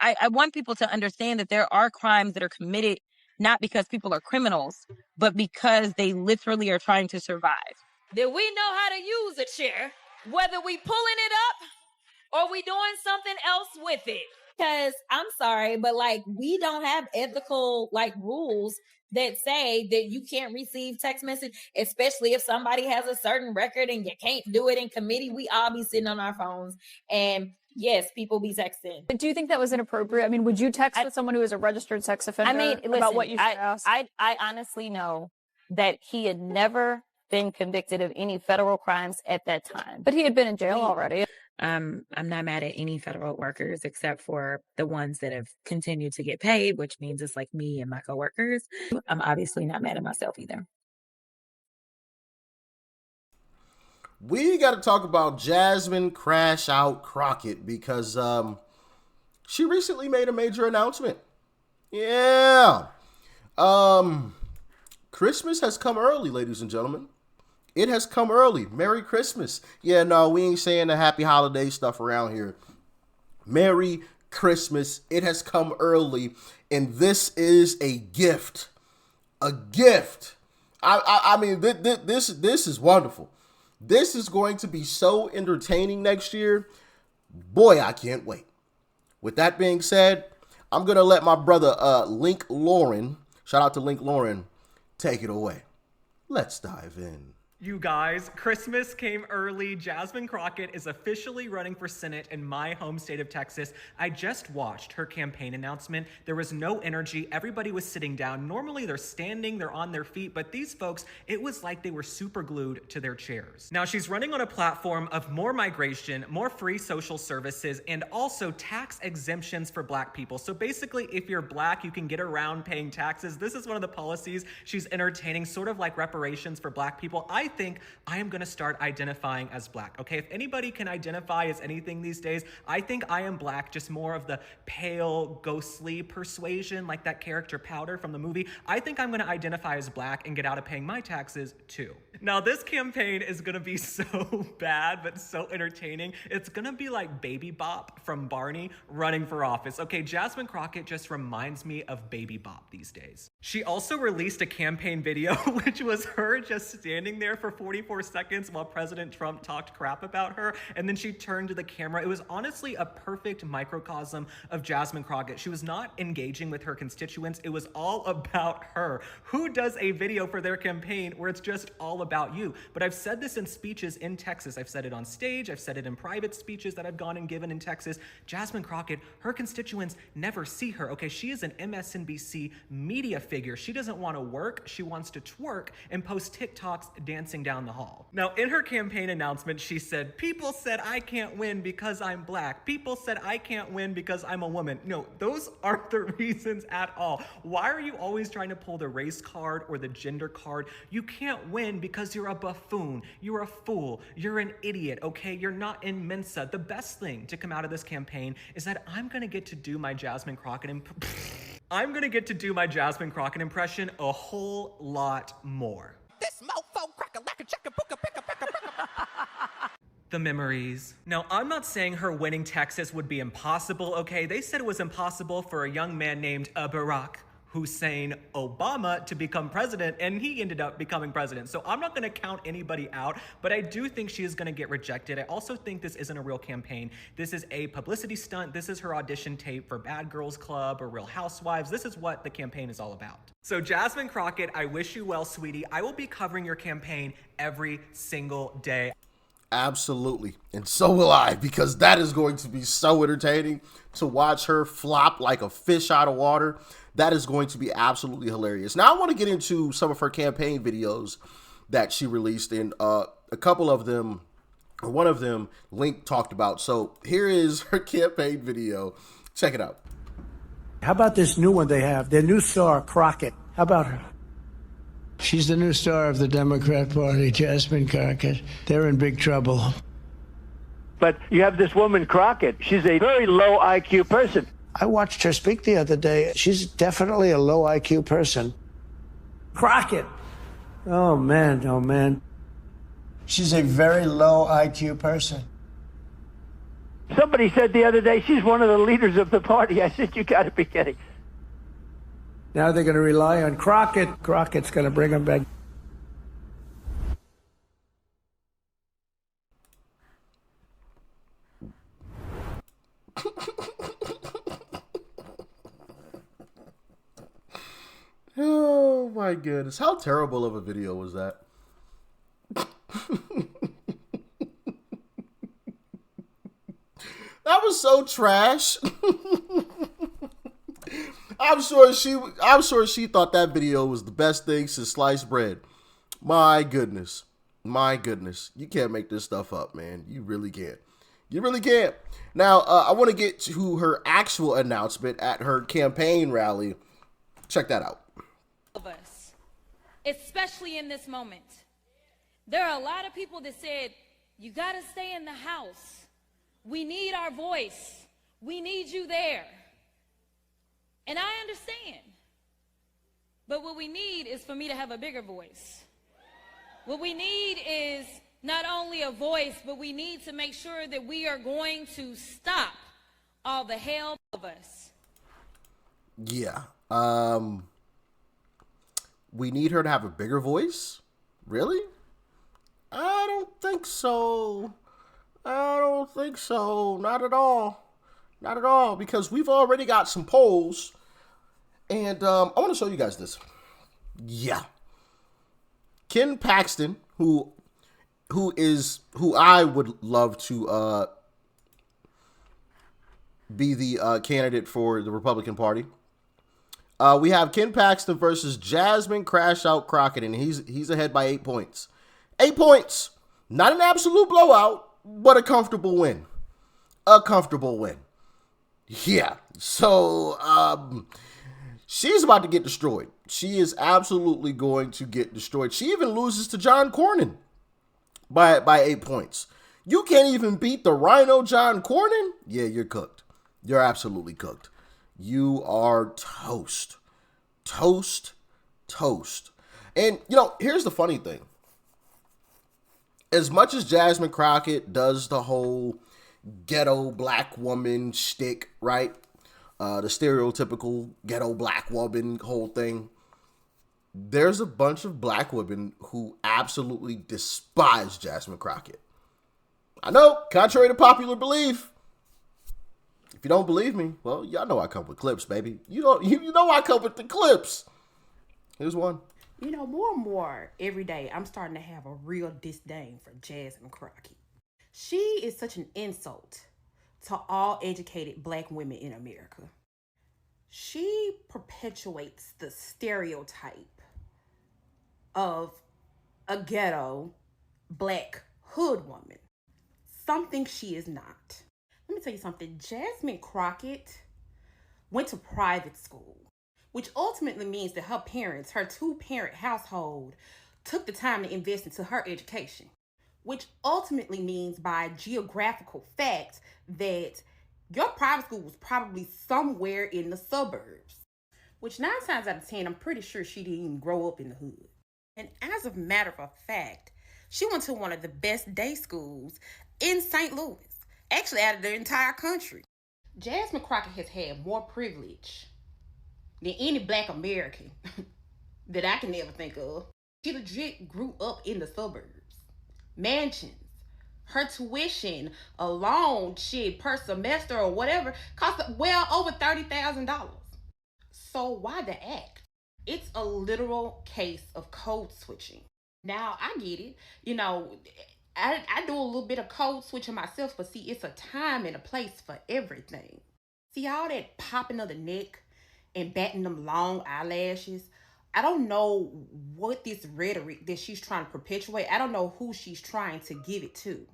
I want people to understand that there are crimes that are committed not because people are criminals, but because they literally are trying to survive. That we know how to use a chair, whether we pulling it up or we doing something else with it. Because I'm sorry, but like we don't have ethical like rules that say that you can't receive text message, especially if somebody has a certain record and you can't do it in committee. We all be sitting on our phones, and yes, people be texting. But do you think that was inappropriate? I mean, would you text with someone who is a registered sex offender listen, about what you should ask? I honestly know that he had never been convicted of any federal crimes at that time. But he had been in jail already. I'm not mad at any federal workers except for the ones that have continued to get paid, which means it's like me and my coworkers. I'm obviously not mad at myself either. We got to talk about Jasmine Crash Out Crockett because she recently made a major announcement. Yeah. Christmas has come early, ladies and gentlemen. It has come early. Merry Christmas. Yeah, no, we ain't saying the happy holiday stuff around here. Merry Christmas. It has come early, and this is a gift. A gift. I mean, this is wonderful. This is going to be so entertaining next year. Boy, I can't wait. With that being said, I'm going to let my brother, Link Lauren, shout out to Link Lauren, take it away. Let's dive in. You guys, Christmas came early. Jasmine Crockett is officially running for Senate in my home state of Texas. I just watched her campaign announcement. There was no energy. Everybody was sitting down. Normally they're standing, they're on their feet, but these folks, it was like they were super glued to their chairs. Now she's running on a platform of more migration, more free social services, and also tax exemptions for Black people. So basically, if you're Black, you can get around paying taxes. This is one of the policies she's entertaining, sort of like reparations for Black people. I think I am going to start identifying as Black. Okay, if anybody can identify as anything these days, I think I am Black, just more of the pale, ghostly persuasion, like that character Powder from the movie. I think I'm going to identify as Black and get out of paying my taxes too. Now this campaign is going to be so bad, but so entertaining. It's going to be like Baby Bop from Barney running for office. Okay, Jasmine Crockett just reminds me of Baby Bop these days. She also released a campaign video, which was her just standing there for 44 seconds while President Trump talked crap about her, and then she turned to the camera. It was honestly a perfect microcosm of Jasmine Crockett. She was not engaging with her constituents. It was all about her. Who does a video for their campaign where it's just all about you? But I've said this in speeches in Texas. I've said it on stage. I've said it in private speeches that I've gone and given in Texas. Jasmine Crockett, her constituents never see her. Okay, she is an MSNBC media figure. She doesn't want to work. She wants to twerk and post TikToks dancing down the hall. Now, in her campaign announcement, she said, people said I can't win because I'm Black. People said I can't win because I'm a woman. No, those aren't the reasons at all. Why are you always trying to pull the race card or the gender card? You can't win because you're a buffoon. You're a fool. You're an idiot, okay? You're not in Mensa. The best thing to come out of this campaign is that I'm going to get to do my Jasmine Crockett impression a whole lot more. This mofo cracker like a chicken booka picka picka. The memories. Now, I'm not saying her winning Texas would be impossible, okay? They said it was impossible for a young man named Barack Hussein Obama to become president, and he ended up becoming president. So I'm not going to count anybody out, but I do think she is going to get rejected. I also think this isn't a real campaign. This is a publicity stunt. This is her audition tape for Bad Girls Club or Real Housewives. This is what the campaign is all about. So Jasmine Crockett, I wish you well, sweetie. I will be covering your campaign every single day. Absolutely. And so will I, because that is going to be so entertaining to watch her flop like a fish out of water. That is going to be absolutely hilarious. Now, I want to get into some of her campaign videos that she released, and a couple of them, or one of them, Link talked about. So here is her campaign video. Check it out. How about this new one they have? Their new star, Crockett. How about her? She's the new star of the Democrat Party, Jasmine Crockett. They're in big trouble. But you have this woman, Crockett. She's a very low IQ person. I watched her speak the other day. She's definitely a low IQ person. Crockett. Oh, man. Oh, man. She's a very low IQ person. Somebody said the other day, she's one of the leaders of the party. I said, you got to be kidding. Now they're going to rely on Crockett. Crockett's going to bring them back. Oh my goodness. How terrible of a video was that? That was so trash. I'm sure she thought that video was the best thing since sliced bread. My goodness. My goodness. You can't make this stuff up, man. You really can't. You really can't. Now, I want to get to her actual announcement at her campaign rally. Check that out. Of us, especially in this moment. There are a lot of people that said, you got to stay in the house. We need our voice. We need you there. And I understand. But what we need is for me to have a bigger voice. What we need is not only a voice, but we need to make sure that we are going to stop all the hell of us. Yeah. We need her to have a bigger voice? Really? I don't think so. I don't think so. Not at all. Not at all. Because we've already got some polls. And I want to show you guys this. Yeah. Ken Paxton, who I would love to be the candidate for the Republican Party. We have Ken Paxton versus Jasmine Crash Out Crockett, and he's ahead by 8 points. 8 points. Not an absolute blowout, but a comfortable win. A comfortable win. Yeah. So, she's about to get destroyed. She is absolutely going to get destroyed. She even loses to John Cornyn by 8 points. You can't even beat the Rhino John Cornyn? Yeah, you're cooked. You're absolutely cooked. You are toast. Toast. Toast. And, here's the funny thing. As much as Jasmine Crockett does the whole ghetto black woman shtick, right? The stereotypical ghetto black woman whole thing. There's a bunch of black women who absolutely despise Jasmine Crockett. I know, contrary to popular belief. If you don't believe me, well, y'all know I come with clips, baby. You know I come with the clips. Here's one. More and more every day, I'm starting to have a real disdain for Jasmine Crockett. She is such an insult to all educated black women in America. She perpetuates the stereotype of a ghetto black hood woman. Something she is not. Let me tell you something. Jasmine Crockett went to private school, which ultimately means that her parents, her two-parent household, took the time to invest into her education, which ultimately means by geographical fact that your private school was probably somewhere in the suburbs, which 9 times out of 10, I'm pretty sure she didn't even grow up in the hood. And as a matter of fact, she went to one of the best day schools in St. Louis, actually out of the entire country. Jasmine Crockett has had more privilege than any black American that I can ever think of. She legit grew up in the suburbs. Mansions. Her tuition alone, per semester or whatever, cost well over $30,000. So why the act? It's a literal case of code switching. Now, I get it. I do a little bit of code switching myself, but see, it's a time and a place for everything. See, all that popping of the neck and batting them long eyelashes, I don't know what this rhetoric that she's trying to perpetuate, I don't know who she's trying to give it to.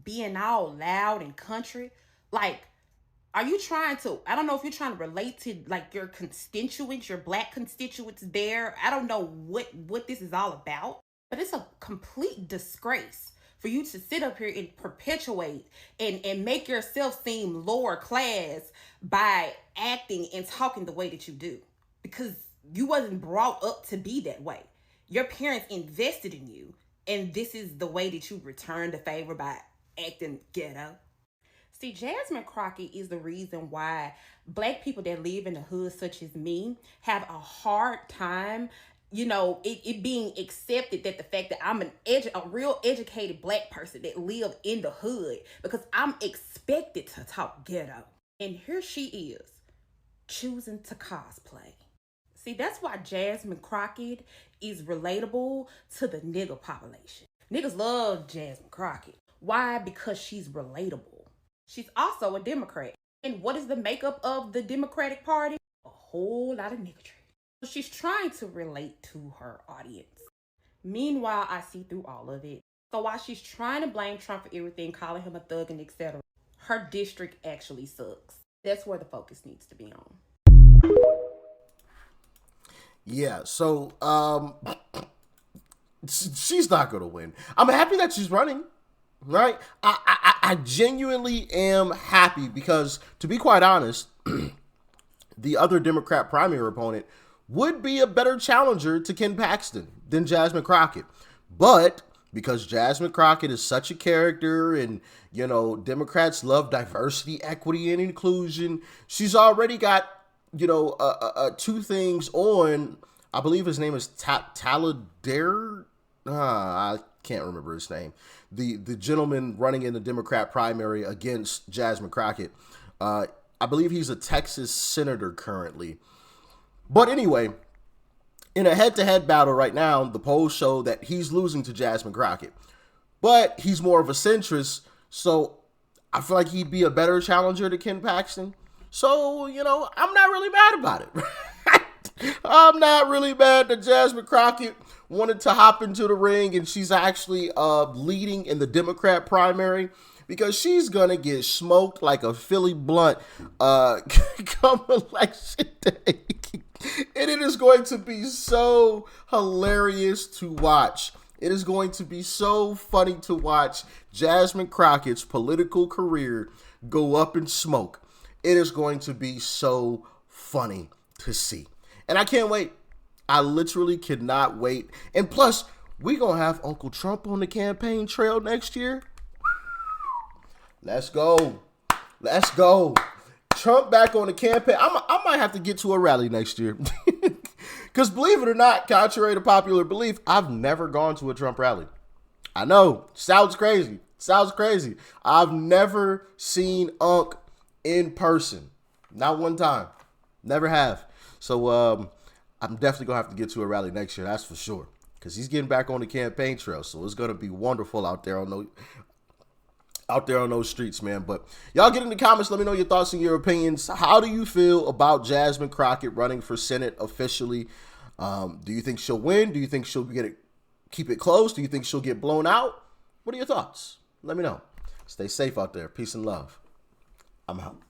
Being all loud and country, are you trying to, I don't know if you're trying to relate to your constituents, your black constituents there. I don't know what this is all about, but it's a complete disgrace for you to sit up here and perpetuate and make yourself seem lower class by acting and talking the way that you do, because you wasn't brought up to be that way. Your parents invested in you, and this is the way that you return the favor by acting ghetto. See, Jasmine Crockett is the reason why black people that live in the hood, such as me, have a hard time, it being accepted that the fact that I'm a real educated black person that live in the hood, because I'm expected to talk ghetto. And here she is, choosing to cosplay. See, that's why Jasmine Crockett is relatable to the nigga population. Niggas love Jasmine Crockett. Why? Because she's relatable. She's also a Democrat. And what is the makeup of the Democratic Party? A whole lot of niggatry. So she's trying to relate to her audience. Meanwhile, I see through all of it. So while she's trying to blame Trump for everything, calling him a thug and etc., her district actually sucks. That's where the focus needs to be on. Yeah, so she's not gonna win. I'm happy that she's running, right? I genuinely am happy because, to be quite honest, the other Democrat primary opponent would be a better challenger to Ken Paxton than Jasmine Crockett. But because Jasmine Crockett is such a character and, Democrats love diversity, equity, and inclusion, she's already got, two things on. I believe his name is Taladair. I can't remember his name. The gentleman running in the Democrat primary against Jasmine Crockett. I believe he's a Texas senator currently. But anyway, in a head-to-head battle right now, the polls show that he's losing to Jasmine Crockett. But he's more of a centrist, so I feel like he'd be a better challenger to Ken Paxton. So, I'm not really mad about it. I'm not really mad that Jasmine Crockett wanted to hop into the ring and she's actually leading in the Democrat primary, because she's going to get smoked like a Philly blunt come election day. And it is going to be so hilarious to watch. It is going to be so funny to watch Jasmine Crockett's political career go up in smoke. It is going to be so funny to see. And I can't wait. I literally cannot wait. And plus, we're going to have Uncle Trump on the campaign trail next year. Let's go. Let's go. Trump back on the campaign. I might have to get to a rally next year. Because believe it or not, contrary to popular belief, I've never gone to a Trump rally. I know. Sounds crazy. I've never seen Unc in person. Not one time. Never have. So I'm definitely going to have to get to a rally next year. That's for sure. Because he's getting back on the campaign trail. So it's going to be wonderful out there on those streets, man. But y'all get in the comments. Let me know your thoughts and your opinions. How do you feel about Jasmine Crockett running for Senate officially? Do you think she'll win? Do you think she'll keep it close? Do you think she'll get blown out? What are your thoughts? Let me know. Stay safe out there. Peace and love. I'm out.